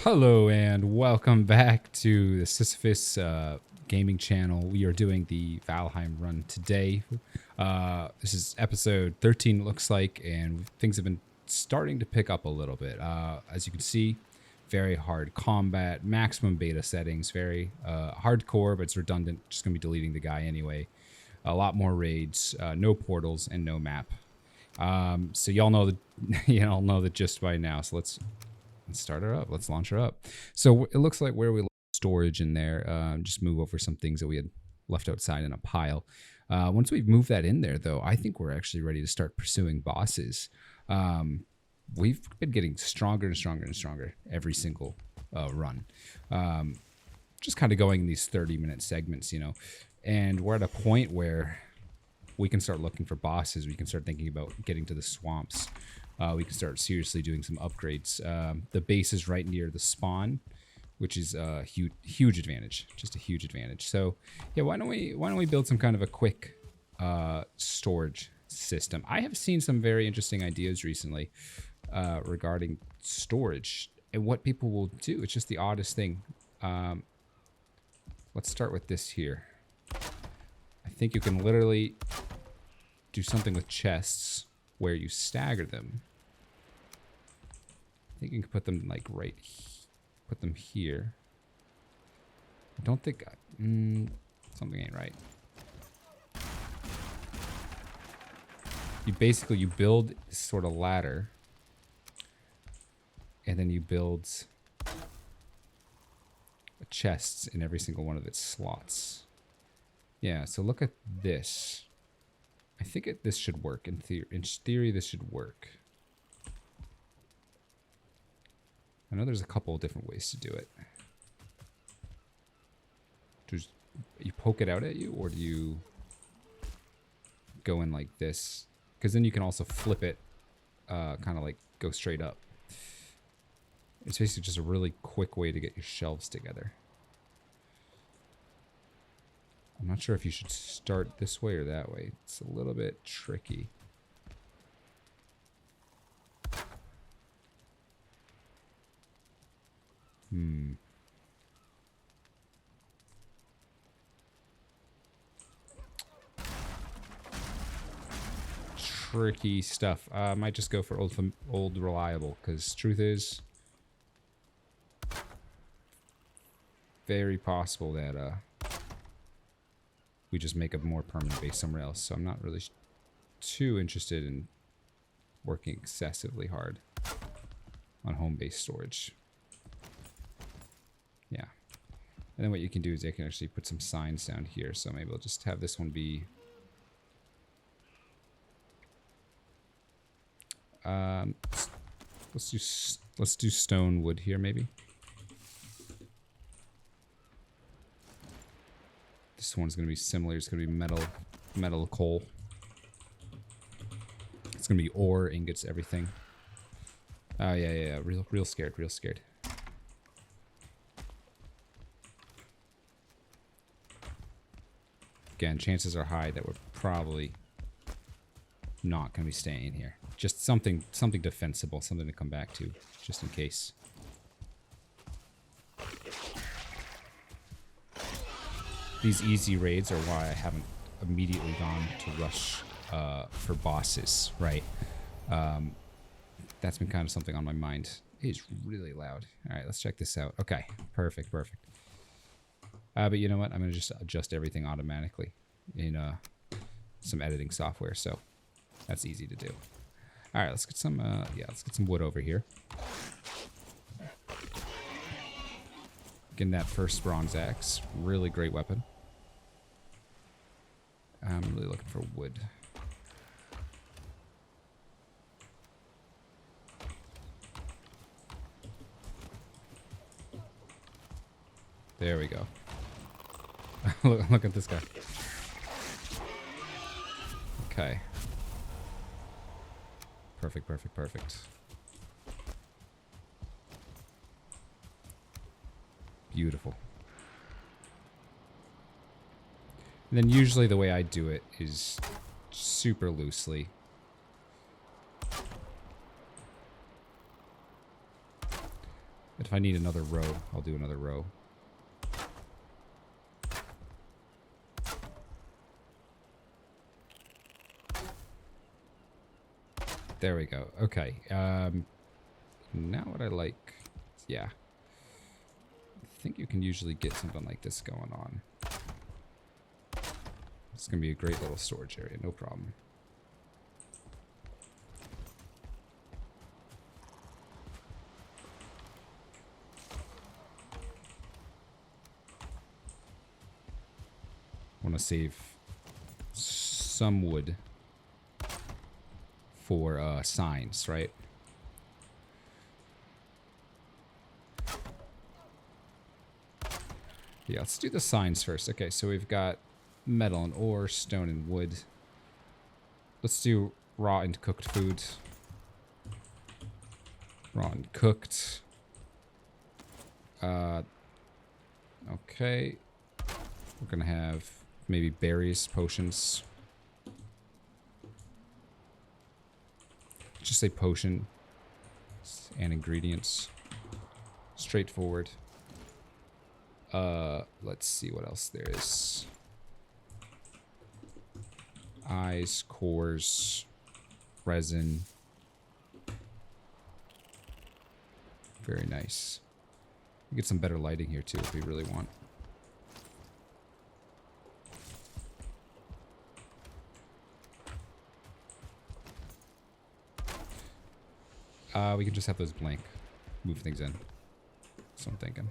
Hello and welcome back to the Sisyphus gaming channel. We are doing the Valheim run today. This is episode 13 it looks like, and things have been starting to pick up a little bit. As you can see, very hard combat, maximum beta settings, very hardcore, but it's redundant. Just going to be deleting the guy anyway. A lot more raids, no portals, and no map. So y'all know the gist by now. So let's start her up. Let's launch her up. So it looks like where we left storage in there, just move over some things that we had left outside in a pile. Once we've moved that in there, though, I think we're actually ready to start pursuing bosses. We've been getting stronger and stronger and stronger every single run. Just kind of going in these 30-minute segments, and we're at a point where we can start looking for bosses. We can start thinking about getting to the swamps. We can start seriously doing some upgrades. The base is right near the spawn, which is a huge advantage, just a huge advantage. So yeah, why don't we build some kind of a quick storage system? I have seen some very interesting ideas recently regarding storage and what people will do. It's just the oddest thing. Let's start with this here. I think you can literally do something with chests where you stagger them. I think you can put them like put them here. I don't think, something ain't right. You build this sort of ladder, and then you build chests in every single one of its slots. Yeah, so look at this. I think this should work in theory. In theory, this should work. I know there's a couple of different ways to do it. You poke it out at you, or do you go in like this? Because then you can also flip it, kind of like go straight up. It's basically just a really quick way to get your shelves together. I'm not sure if you should start this way or that way. It's a little bit tricky. Tricky stuff. I might just go for old reliable, because truth is, very possible that we just make a more permanent base somewhere else. So I'm not really too interested in working excessively hard on home base storage. Yeah. And then what you can do is I can actually put some signs down here. So maybe I'll just have this one be let's do stone wood here maybe. This one's gonna be similar. It's gonna be metal coal. It's gonna be ore, ingots, everything. Oh yeah. Real scared. Again, chances are high that we're probably not gonna be staying here. Just something defensible, something to come back to, just in case. These easy raids are why I haven't immediately gone to rush for bosses, right? That's been kind of something on my mind. It is really loud. All right, let's check this out. Okay, perfect. But you know what? I'm gonna just adjust everything automatically in some editing software, so that's easy to do. All right, let's get some. Let's get some wood over here. Getting that first bronze axe, really great weapon. I'm really looking for wood. There we go. Look at this guy. Okay. Perfect. Beautiful. And then usually the way I do it is super loosely. If I need another row, I'll do another row. There we go. Okay. Now what I like... Yeah. I think you can usually get something like this going on. It's going to be a great little storage area. No problem. I want to save some wood for signs, right? Yeah, let's do the signs first. Okay, so we've got metal and ore, stone and wood. Let's do raw and cooked food. Raw and cooked. Okay. We're gonna have maybe berries, potions. Just say potion and ingredients. Straightforward. Let's see what else there is. Eyes, cores, resin. Very nice. We get some better lighting here too if we really want. We can just have those blank. Move things in. That's what I'm thinking.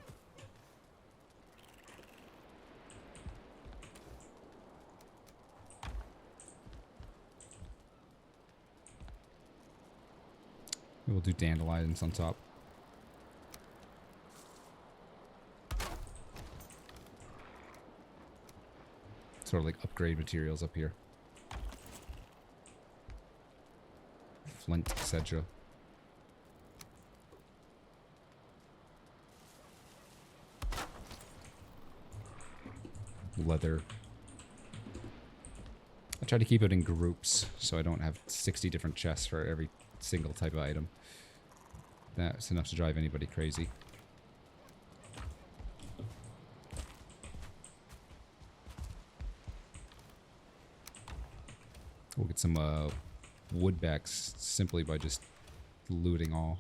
We'll do dandelions on top. Sort of like upgrade materials up here. Flint, etc. Leather. I try to keep it in groups so I don't have 60 different chests for every single type of item. That's enough to drive anybody crazy. We'll get some wood backs simply by just looting all.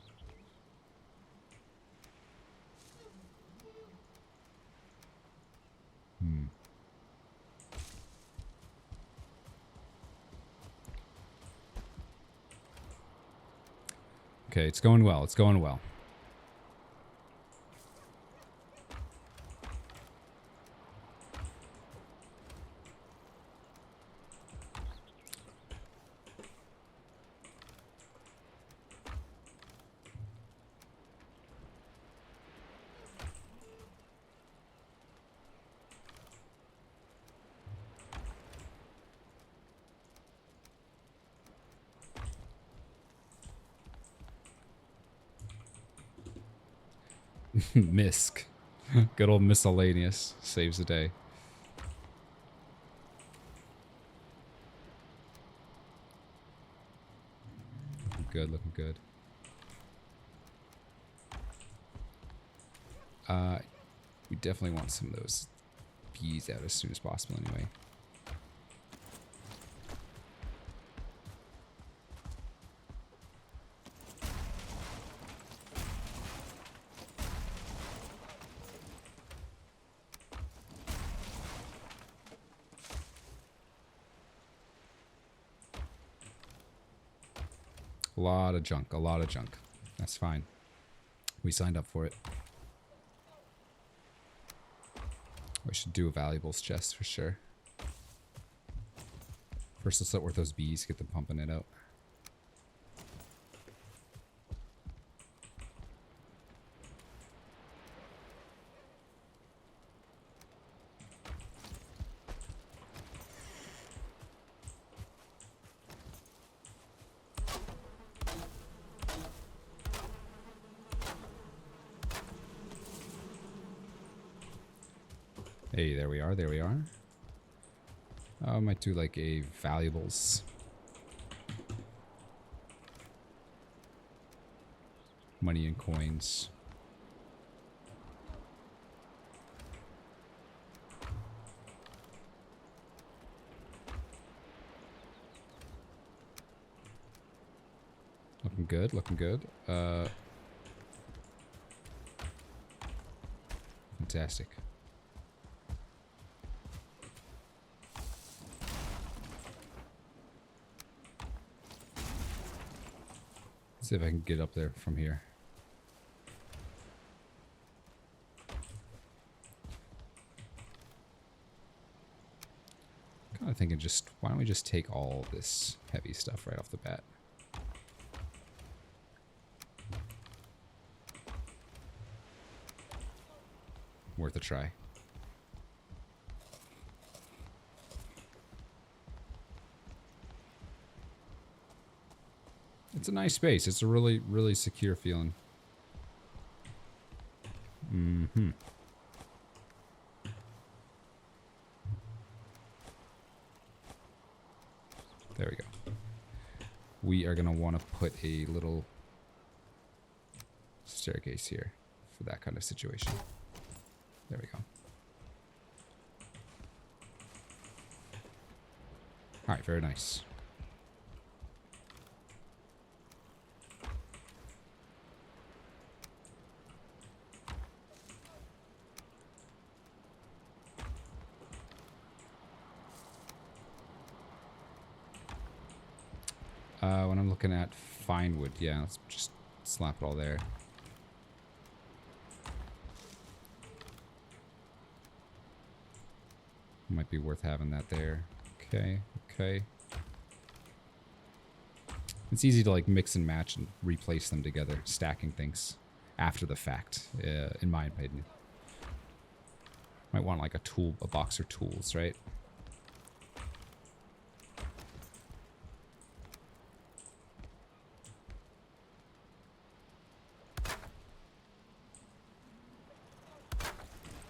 Okay, it's going well. It's going well. Misc. Good old miscellaneous. Saves the day. Looking good, looking good. We definitely want some of those bees out as soon as possible anyway. A lot of junk, a lot of junk. That's fine. We signed up for it. We should do a valuables chest for sure. First, let's start with those bees, get them pumping it out. Hey, there we are, there we are. I might do like a valuables. Money and coins. good, looking good. Fantastic. See if I can get up there from here. Kind of thinking just, why don't we just take all this heavy stuff right off the bat? Worth a try. It's a nice space. It's a really, really secure feeling. Mm-hmm. There we go. We are going to want to put a little staircase here for that kind of situation. There we go. All right, very nice. When I'm looking at fine wood, yeah, let's just slap it all there. Might be worth having that there. Okay, okay. It's easy to like mix and match and replace them together, stacking things after the fact, in my opinion. Might want like a box of tools, right?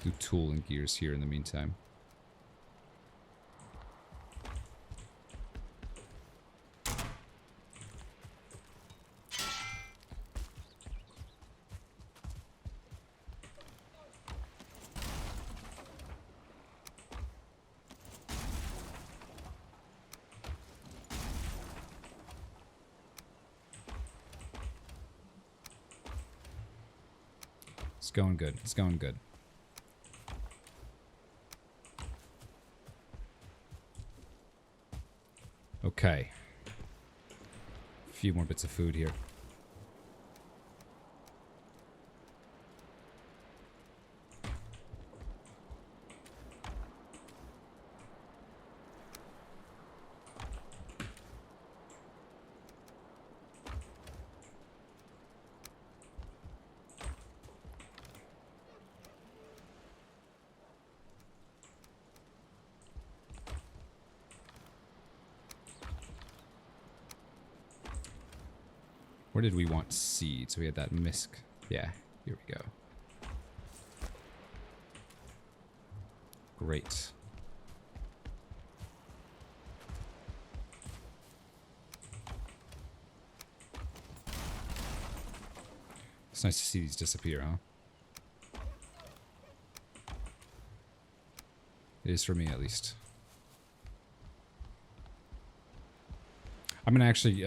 Do tool and gears here in the meantime. It's going good. It's going good. Okay. A few more bits of food here. Where did we want seed? So we had that misc. Yeah, here we go. Great. It's nice to see these disappear, huh? It is for me, at least. I'm gonna actually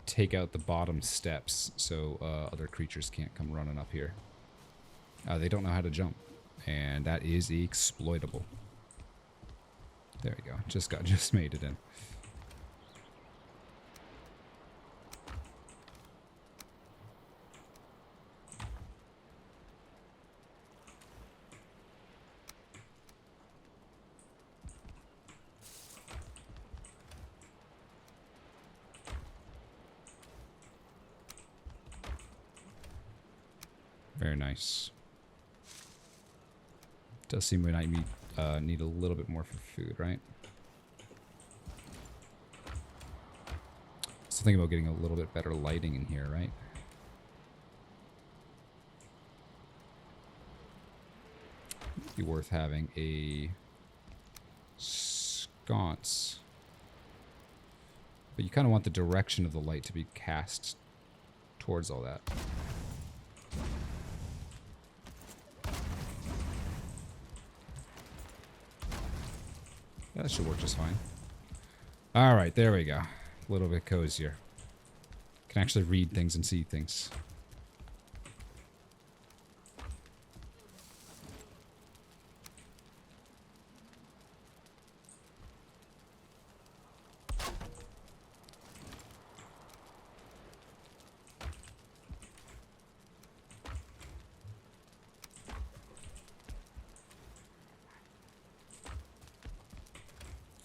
take out the bottom steps so other creatures can't come running up here. They don't know how to jump, and that is exploitable. There we go. Just made it in. Very nice. Does seem we might need a little bit more for food, right? So think about getting a little bit better lighting in here, right? It'd be worth having a sconce. But you kind of want the direction of the light to be cast towards all that. That should work just fine. Alright, there we go. A little bit cozier. Can actually read things and see things.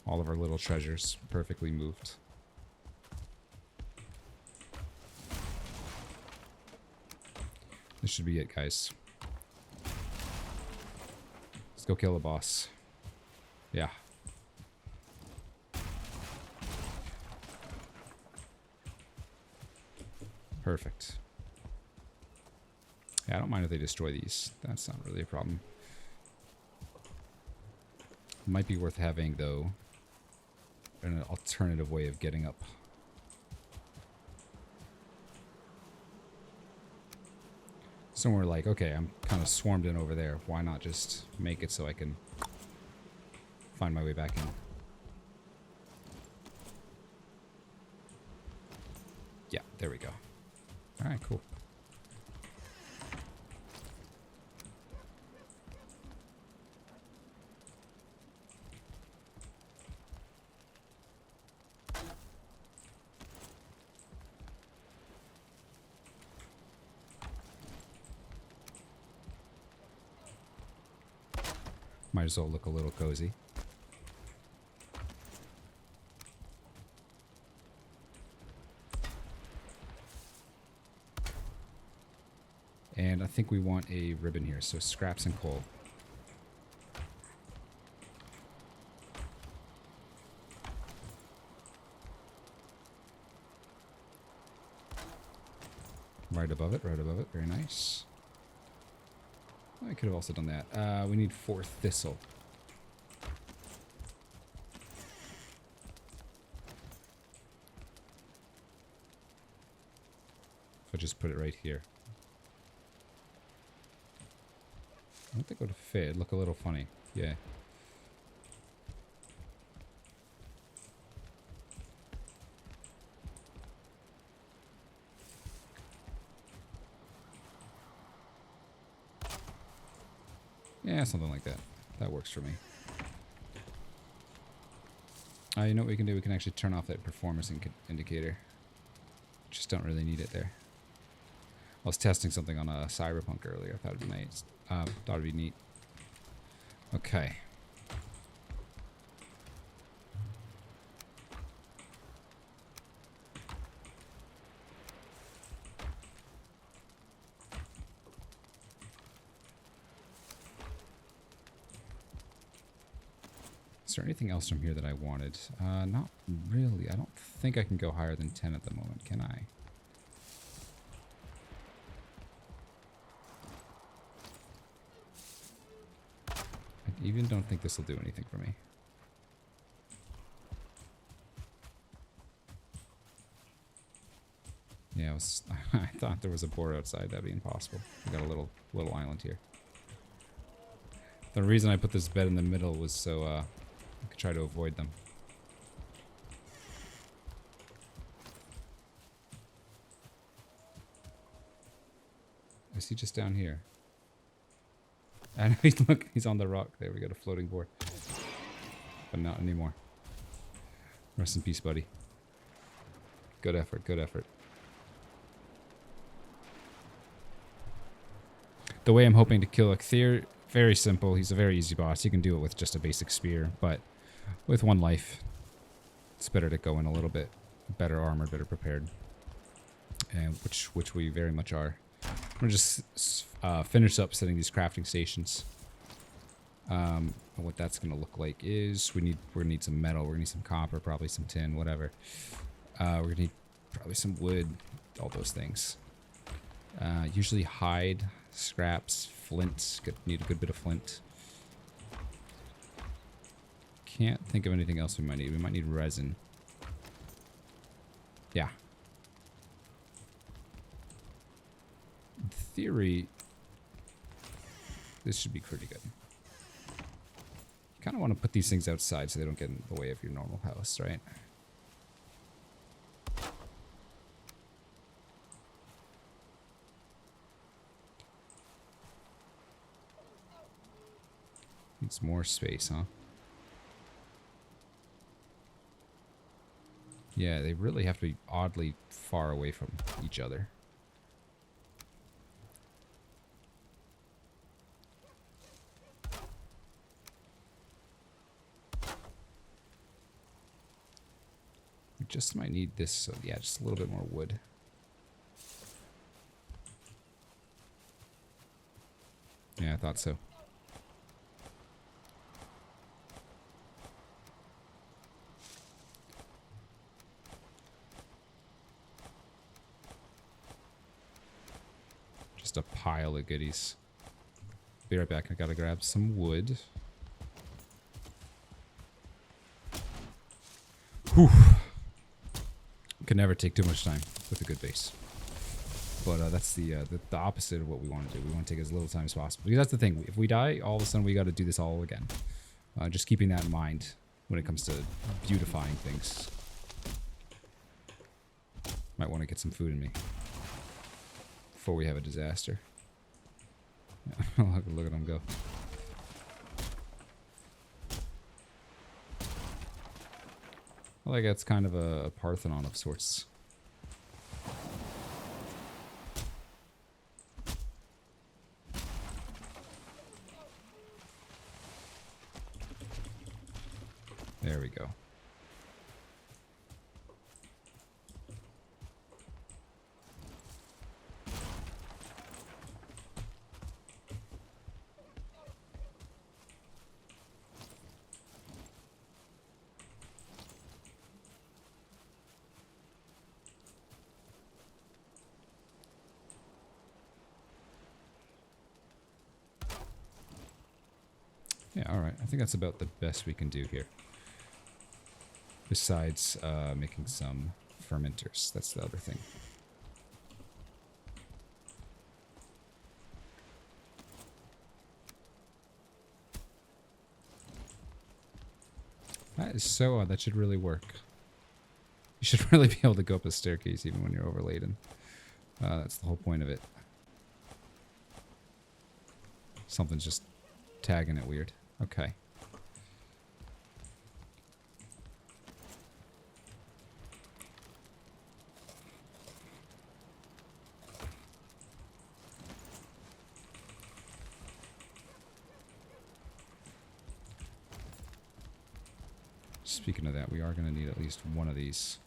All of our little treasures perfectly moved. This should be it, guys. Let's go kill the boss. Yeah. Perfect. Yeah, I don't mind if they destroy these. That's not really a problem. Might be worth having, though, an alternative way of getting up. Somewhere like, okay, I'm kind of swarmed in over there. Why not just make it so I can find my way back in? Yeah, there we go. All right, cool. Might as well look a little cozy. And I think we want a ribbon here, so scraps and coal. Right above it, very nice. I could have also done that. We need 4 thistle. If I just put it right here. I don't think it would fit. It'd look a little funny. Yeah. Yeah, something like that. That works for me. You know what we can do? We can actually turn off that performance indicator. Just don't really need it there. I was testing something on a Cyberpunk earlier. I thought it'd be nice. Thought it'd be neat. Okay. Is there anything else from here that I wanted? Not really. I don't think I can go higher than 10 at the moment, can I? I even don't think this will do anything for me. Yeah, I thought there was a boar outside. That'd be impossible. We got a little island here. The reason I put this bed in the middle was so I could try to avoid them. Is he just down here? I know, look, he's on the rock. There, we got a floating board. But not anymore. Rest in peace, buddy. Good effort, good effort. The way I'm hoping to kill a Cthir, very simple. He's a very easy boss. You can do it with just a basic spear, but with 1 life, it's better to go in a little bit better armored, better prepared. And which we very much are. I'm gonna just finish up setting these crafting stations. And what that's gonna look like is we're gonna need some metal, we're gonna need some copper, probably some tin, whatever. We're gonna need probably some wood, all those things. Usually hide, scraps, flint. Need a good bit of flint. Can't think of anything else we might need. We might need resin. Yeah. In theory, this should be pretty good. You kind of want to put these things outside so they don't get in the way of your normal house, right? Needs more space, huh? Yeah, they really have to be oddly far away from each other. We just might need this, so yeah, just a little bit more wood. Yeah, I thought so. Just a pile of goodies. Be right back. I gotta grab some wood. Whew. Can never take too much time with a good base. But that's the opposite of what we want to do. We want to take as little time as possible. Because that's the thing. If we die, all of a sudden we got to do this all again. Just keeping that in mind when it comes to beautifying things. Might want to get some food in me before we have a disaster. Yeah, look at them go. Well, like it's kind of a Parthenon of sorts. There we go. Yeah, alright. I think that's about the best we can do here. Besides making some fermenters. That's the other thing. That is so odd. That should really work. You should really be able to go up a staircase even when you're overladen. That's the whole point of it. Something's just tagging it weird. Okay. Speaking of that, we are going to need at least one of these.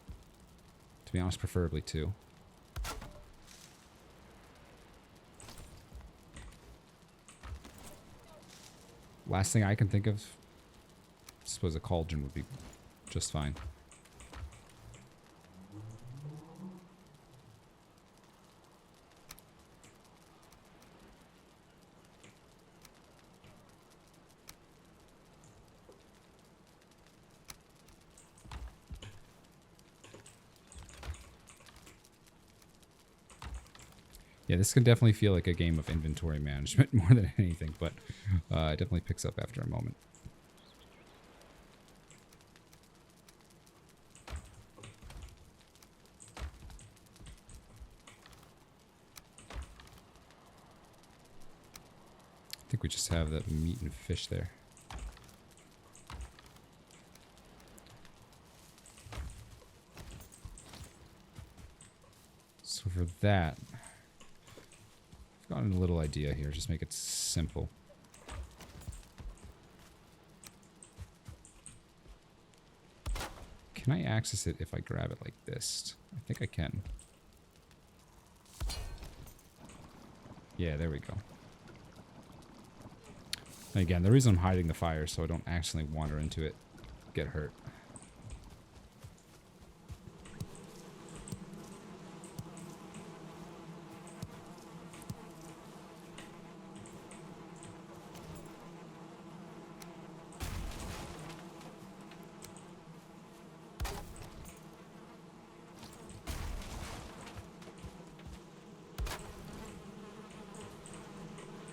To be honest, preferably two. Last thing I can think of, I suppose a cauldron would be just fine. Yeah, this can definitely feel like a game of inventory management more than anything, but it definitely picks up after a moment. I think we just have that meat and fish there. So for that, I've gotten a little idea here. Just make it simple. Can I access it if I grab it like this? I think I can. Yeah, there we go. And again, the reason I'm hiding the fire is so I don't accidentally wander into it, get hurt.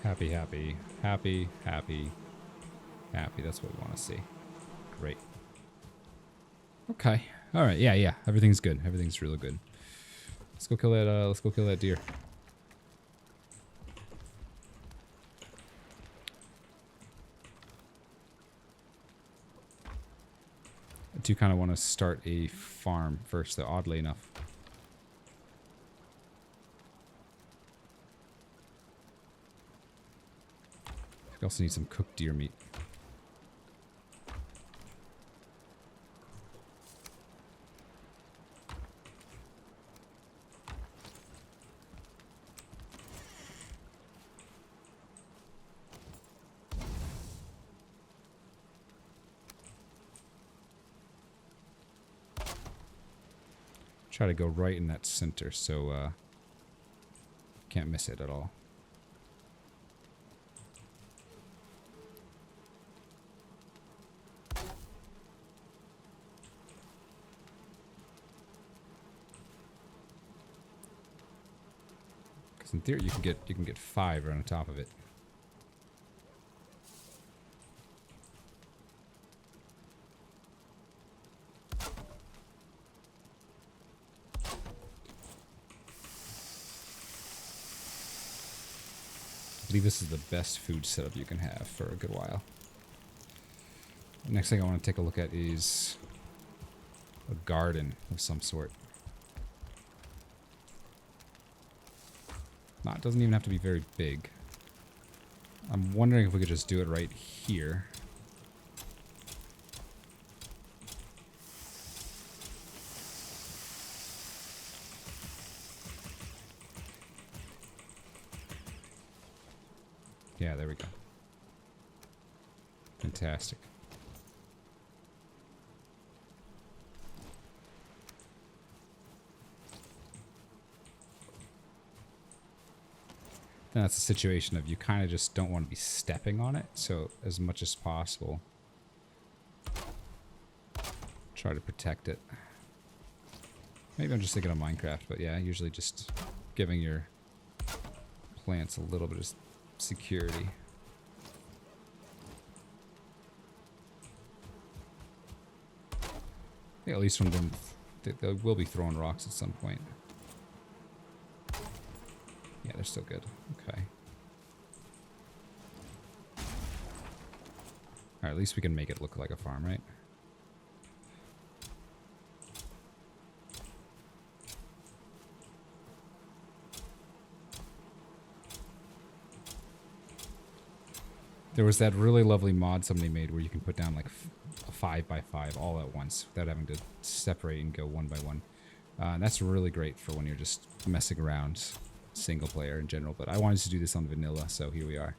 Happy, happy, happy, happy, happy. That's what we want to see. Great. Okay. All right. Yeah, yeah. Everything's good. Everything's really good. Let's go kill that. Let's go kill that deer. do kind of want to start a farm first, though, oddly enough. We also need some cooked deer meat. Try to go right in that center, so can't miss it at all. Because in theory, you can get 5 right on top of it. I believe this is the best food setup you can have for a good while. The next thing I want to take a look at is a garden of some sort. No, it doesn't even have to be very big. I'm wondering if we could just do it right here. Yeah, there we go. Fantastic. Then that's a situation of you kind of just don't want to be stepping on it, so as much as possible, try to protect it. Maybe I'm just thinking of Minecraft, but yeah, usually just giving your plants a little bit of security. Yeah, at least from them, they will be throwing rocks at some point. Yeah, they're still good. Okay. Alright, at least we can make it look like a farm, right? There was that really lovely mod somebody made where you can put down like a 5x5 all at once without having to separate and go one by one. And that's really great for when you're just messing around single player in general, but I wanted to do this on vanilla, so here we are.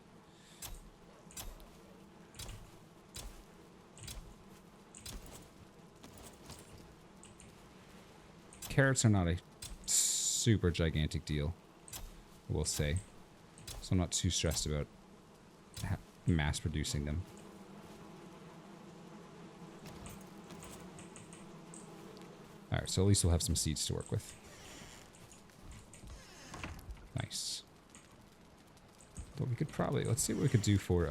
Carrots are not a super gigantic deal, I will say, so I'm not too stressed about mass producing them. Alright, so at least we'll have some seeds to work with. Nice. But we could probably, let's see what we could do for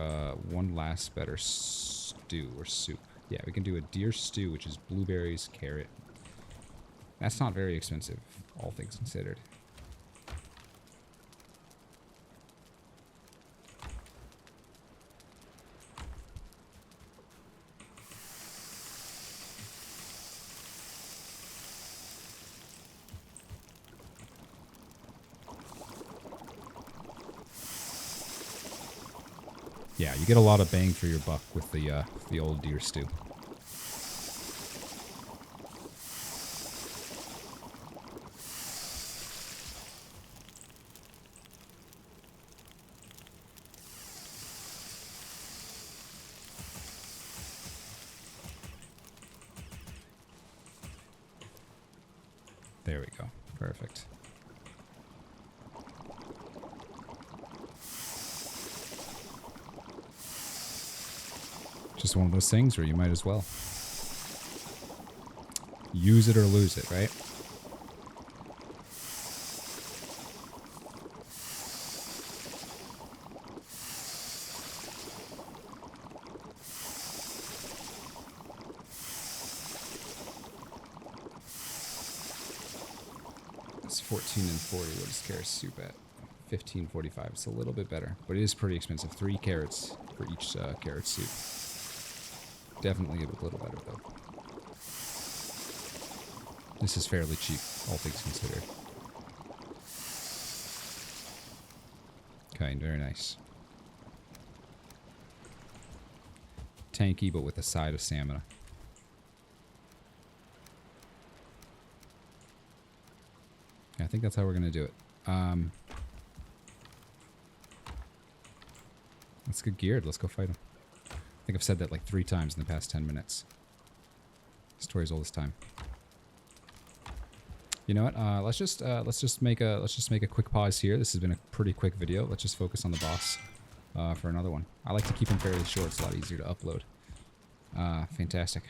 one last better stew or soup. Yeah, we can do a deer stew, which is blueberries, carrot. That's not very expensive, all things considered. Yeah, you get a lot of bang for your buck with the old deer stew. There we go. Perfect. Just one of those things where you might as well use it or lose it, right? It's 14 and 40. What is carrot soup at? 15.45. It's a little bit better, but it is pretty expensive. 3 carrots for each carrot soup. Definitely a little better though. This is fairly cheap, all things considered. Okay, very nice. Tanky, but with a side of stamina. Yeah, I think that's how we're going to do it. Let's get geared. Let's go fight him. I think I've said that like 3 times in the past 10 minutes. Story's all this time. You know what? Let's just make a quick pause here. This has been a pretty quick video. Let's just focus on the boss for another one. I like to keep them fairly short. It's a lot easier to upload. Fantastic.